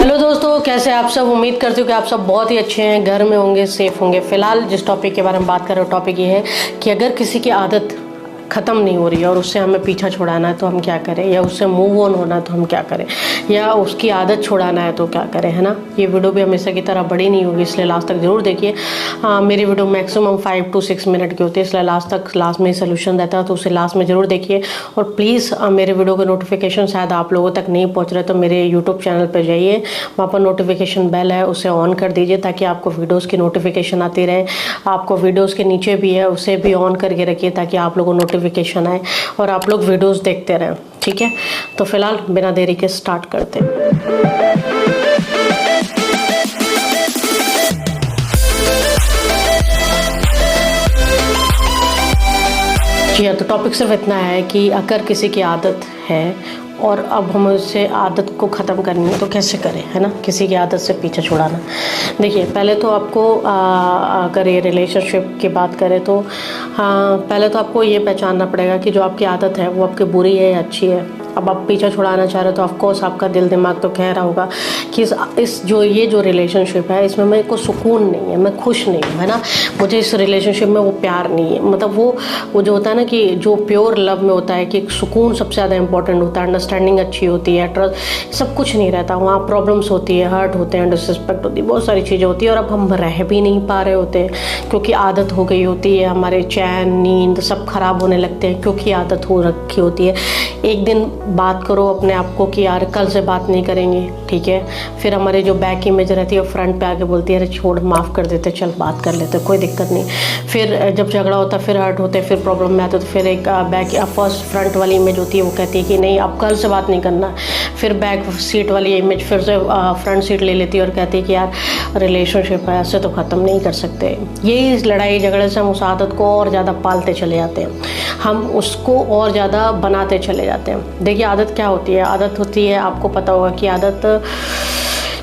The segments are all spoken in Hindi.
हेलो दोस्तों, कैसे आप सब। उम्मीद करती हूँ कि आप सब बहुत ही अच्छे हैं, घर में होंगे, सेफ होंगे। फिलहाल जिस टॉपिक के बारे में बात कर रहे हो, टॉपिक ये है कि अगर किसी की आदत ख़त्म नहीं हो रही है और उससे हमें पीछा छुड़ाना है तो हम क्या करें, या उससे मूव ऑन होना है तो हम क्या करें, या उसकी आदत छुड़ाना है तो क्या करें, है ना। ये वीडियो भी हमेशा की तरह बड़ी नहीं होगी, इसलिए लास्ट तक ज़रूर देखिए। मेरी वीडियो मैक्सिमम 5 to 6 मिनट की होती है, इसलिए लास्ट में सोल्यूशन रहता है, तो उसे लास्ट में ज़रूर देखिए। और प्लीज़ मेरे वीडियो के नोटिफिकेशन शायद आप लोगों तक नहीं पहुँच रहे तो मेरे यूट्यूब चैनल पर जाइए, वहाँ पर नोटिफिकेशन बेल है, उसे ऑन कर दीजिए ताकि आपको वीडियोज़ की नोटिफिकेशन आती रहे। आपको वीडियोज़ के नीचे भी है, उसे भी ऑन करके रखिए ताकि आप लोगों को नोटिफिकेशन आए और आप लोग वीडियोस देखते रहें, ठीक है। तो फिलहाल बिना देरी के स्टार्ट करते हैं। जी हाँ, तो टॉपिक सिर्फ इतना है कि अगर किसी की आदत है और अब हमें उससे आदत को ख़त्म करनी है तो कैसे करें, है ना। किसी की आदत से पीछे छुड़ाना। देखिए, पहले तो आपको अगर ये रिलेशनशिप की बात करें तो पहले तो आपको ये पहचानना पड़ेगा कि जो आपकी आदत है वो आपकी बुरी है या अच्छी है। अब आप पीछा छुड़ाना चाह रहे हो तो ऑफकोर्स आपका दिल दिमाग तो कह रहा होगा कि ये जो रिलेशनशिप है इसमें मेरे को सुकून नहीं है, मैं खुश नहीं हूँ, है ना। मुझे इस रिलेशनशिप में वो प्यार नहीं है, मतलब वो जो होता है ना कि जो प्योर लव में होता है कि सुकून सबसे ज़्यादा इंपॉर्टेंट होता है, अंडरस्टैंडिंग अच्छी होती है, ट्रस्ट, सब कुछ नहीं रहता वहाँ। प्रॉब्लम्स होती है, हर्ट होते हैं, डिसरिस्पेक्ट होती है, बहुत सारी चीज़ें होती है और अब हम रह भी नहीं पा रहे होते हैं क्योंकि आदत हो गई होती है। हमारे चैन नींद सब खराब होने लगते हैं क्योंकि आदत हो रखी होती है। एक दिन बात करो अपने आप को कि यार कल से बात नहीं करेंगे, ठीक है। फिर हमारी जो बैक इमेज रहती है फ्रंट पे आके बोलती है अरे छोड़, माफ़ कर देते, चल बात कर लेते, कोई दिक्कत नहीं। फिर जब झगड़ा होता है, फिर हर्ट होते हैं, फिर प्रॉब्लम में आते तो फिर एक फर्स्ट फ्रंट वाली इमेज होती है, वो कहती है कि नहीं अब कल से बात नहीं करना। फिर बैक सीट वाली इमेज फिर से फ्रंट सीट ले लेती है और कहती है कि यार रिलेशनशिप है, ऐसे तो ख़त्म नहीं कर सकते। यही लड़ाई झगड़े से हम उस आदत को और ज़्यादा पालते चले जाते हैं, हम उसको और ज़्यादा बनाते चले जाते हैं। देखिए, आदत क्या होती है, आदत होती है, आपको पता होगा कि आदत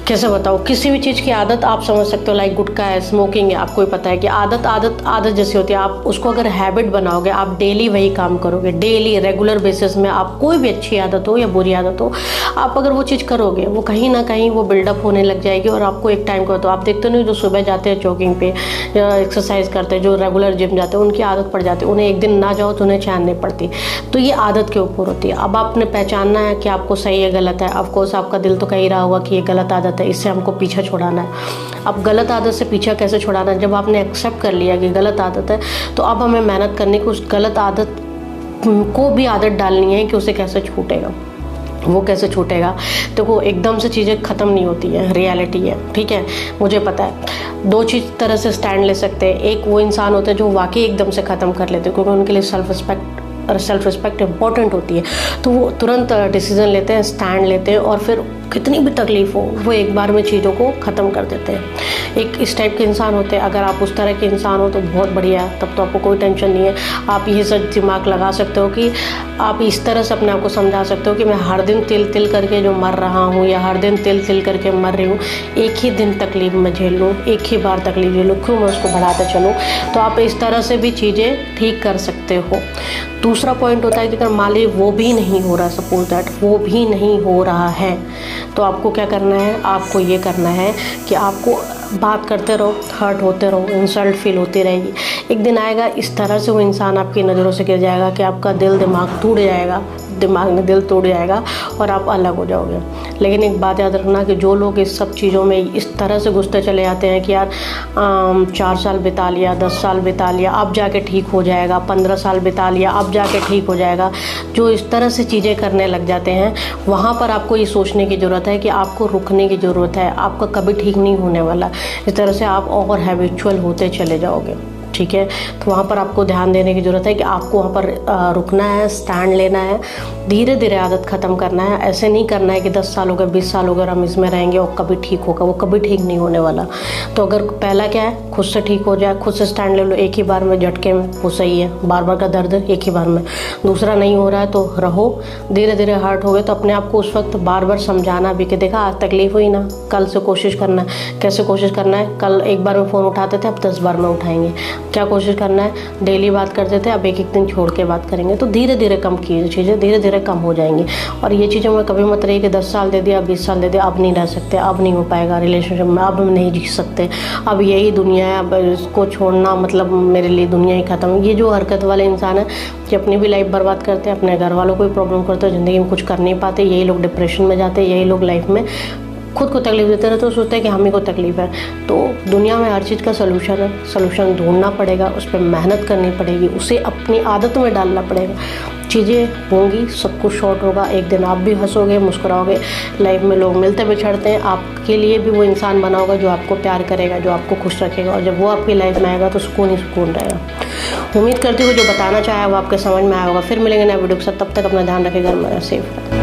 कैसे बताओ, किसी भी चीज़ की आदत आप समझ सकते हो, लाइक गुटखा है, स्मोकिंग है, आपको ही पता है कि आदत जैसी होती है। आप उसको अगर हैबिट बनाओगे, आप डेली वही काम करोगे, डेली रेगुलर बेसिस में, आप कोई भी अच्छी आदत हो या बुरी आदत हो, आप अगर वो चीज़ करोगे वो कहीं ना कहीं वो बिल्डअप होने लग जाएगी और आपको एक टाइम को, तो आप देखते नहीं जो सुबह जाते हैं जॉगिंग पे या एक्सरसाइज करते हैं, जो रेगुलर जिम जाते हैं, उनकी आदत पड़ जाती है, उन्हें एक दिन ना जाओ तो उन्हें चैन नहीं पड़ती। तो ये आदत के ऊपर होती है। अब आपने पहचानना है कि आपको सही है गलत है। ऑफकोर्स आपका दिल तो कह ही रहा होगा कि ये गलत आदत है, इससे हमको पीछा छुड़ाना है। अब गलत आदत से पीछा कैसे छुड़ाना है, जब आपने एक्सेप्ट कर लिया कि गलत आदत है तो अब हमें मेहनत करनी कि उस गलत आदत को भी आदत डालनी है कि उसे कैसे छूटेगा, वो कैसे छूटेगा। देखो, एकदम से चीज़ें ख़त्म नहीं होती है, रियलिटी है, ठीक है। मुझे पता है दो चीज़ तरह से स्टैंड ले सकते हैं। एक वो इंसान होते हैं जो वाकई एकदम से ख़त्म कर लेते हैं क्योंकि उनके लिए सेल्फ रिस्पेक्ट इंपॉर्टेंट होती है, तो वो तुरंत डिसीजन लेते हैं, स्टैंड लेते हैं और फिर कितनी भी तकलीफ हो वो एक बार में चीज़ों को ख़त्म कर देते हैं। एक इस टाइप के इंसान होते हैं। अगर आप उस तरह के इंसान हो तो बहुत बढ़िया है, तब तो आपको कोई टेंशन नहीं है। आप ये सब दिमाग लगा सकते हो कि आप इस तरह से अपने आप को समझा सकते हो कि मैं हर दिन तिल तिल करके जो मर रहा हूँ या हर दिन तिल तिल करके मर रही हूँ, एक ही दिन तकलीफ में झेल लूँ, एक ही बार तकलीफ झेल लूँ, क्यों मैं उसको बढ़ाते चलूँ। तो आप इस तरह से भी चीज़ें ठीक कर सकते हो। दूसरा पॉइंट होता है कि अगर मान लीजिए वो भी नहीं हो रहा, सपोज दैट वो भी नहीं हो रहा है, तो आपको क्या करना है, आपको ये करना है कि आपको बात करते रहो, हर्ट होते रहो, इंसल्ट फील होती रहेगी। एक दिन आएगा इस तरह से वो इंसान आपकी नज़रों से गिर जाएगा कि आपका दिल दिमाग टूट जाएगा, दिमाग में दिल टूट जाएगा और आप अलग हो जाओगे। लेकिन एक बात याद रखना कि जो लोग इस सब चीज़ों में इस तरह से घुसते चले जाते हैं कि यार 4 साल बिता लिया, 10 साल बिता लिया, अब जाके ठीक हो जाएगा, 15 साल बिता लिया, अब जाके ठीक हो जाएगा, जो इस तरह से चीज़ें करने लग जाते हैं, वहाँ पर आपको ये सोचने की ज़रूरत है कि आपको रुकने की ज़रूरत है। आपका कभी ठीक नहीं होने वाला। इस तरह से आप और हैबिचुअल होते चले जाओगे, ठीक है। तो वहाँ पर आपको ध्यान देने की ज़रूरत है कि आपको वहाँ पर रुकना है, स्टैंड लेना है, धीरे धीरे आदत ख़त्म करना है। ऐसे नहीं करना है कि 10 साल हो गए, 20 साल हो गए, हम इसमें रहेंगे और कभी ठीक होगा, वो कभी ठीक नहीं होने वाला। तो अगर पहला क्या है, खुद से ठीक हो जाए, खुद से स्टैंड ले लो एक ही बार में, झटके में, वो सही है, बार बार का दर्द एक ही बार में। दूसरा, नहीं हो रहा है तो रहो, धीरे धीरे हर्ट हो गए तो अपने आप को उस वक्त बार बार समझाना भी कि देखा आज तकलीफ हुई ना, कल से कोशिश करना है। कैसे कोशिश करना है, कल एक बार में फ़ोन उठाते थे, अब 10 बार में उठाएंगे। क्या कोशिश करना है, डेली बात करते थे, अब एक एक दिन छोड़ के बात करेंगे। तो धीरे धीरे कम कीजिए चीज़ें, धीरे धीरे चीज़ें कम हो जाएंगी। और ये चीज़ें मैं कभी मत रही कि 10 साल दे दिया, 20 साल दे दिया, अब नहीं रह सकते, अब नहीं हो पाएगा रिलेशनशिप में, अब हम नहीं जी सकते, अब यही दुनिया है, अब इसको छोड़ना मतलब मेरे लिए दुनिया ही ख़त्म। ये जो हरकत वाले इंसान है कि अपनी भी लाइफ बर्बाद करते हैं, अपने घर वालों को भी प्रॉब्लम करते हैं, ज़िंदगी में कुछ कर नहीं पाते, यही लोग डिप्रेशन में जाते हैं, यही लोग लाइफ में खुद को तकलीफ देते रहते, तो सोचते हैं कि हम ही को तकलीफ है। तो दुनिया में हर चीज़ का सलूशन है, सलूशन ढूंढना पड़ेगा, उस पर मेहनत करनी पड़ेगी, उसे अपनी आदतों में डालना पड़ेगा। चीज़ें होंगी, सब कुछ शॉर्ट होगा, एक दिन आप भी हंसोगे, मुस्कुराओगे। लाइफ में लोग मिलते बिछड़ते हैं, आपके लिए भी वो इंसान बना होगा जो आपको प्यार करेगा, जो आपको खुश रखेगा, और जब वो आपकी लाइफ में आएगा तो सुकून ही सुकून रहेगा। उम्मीद करती हूँ जो बताना चाहे वो आपके समझ में आया होगा। फिर मिलेंगे नए वीडियो के साथ, तब तक अपना ध्यान रखें, घर में सेफ रहें।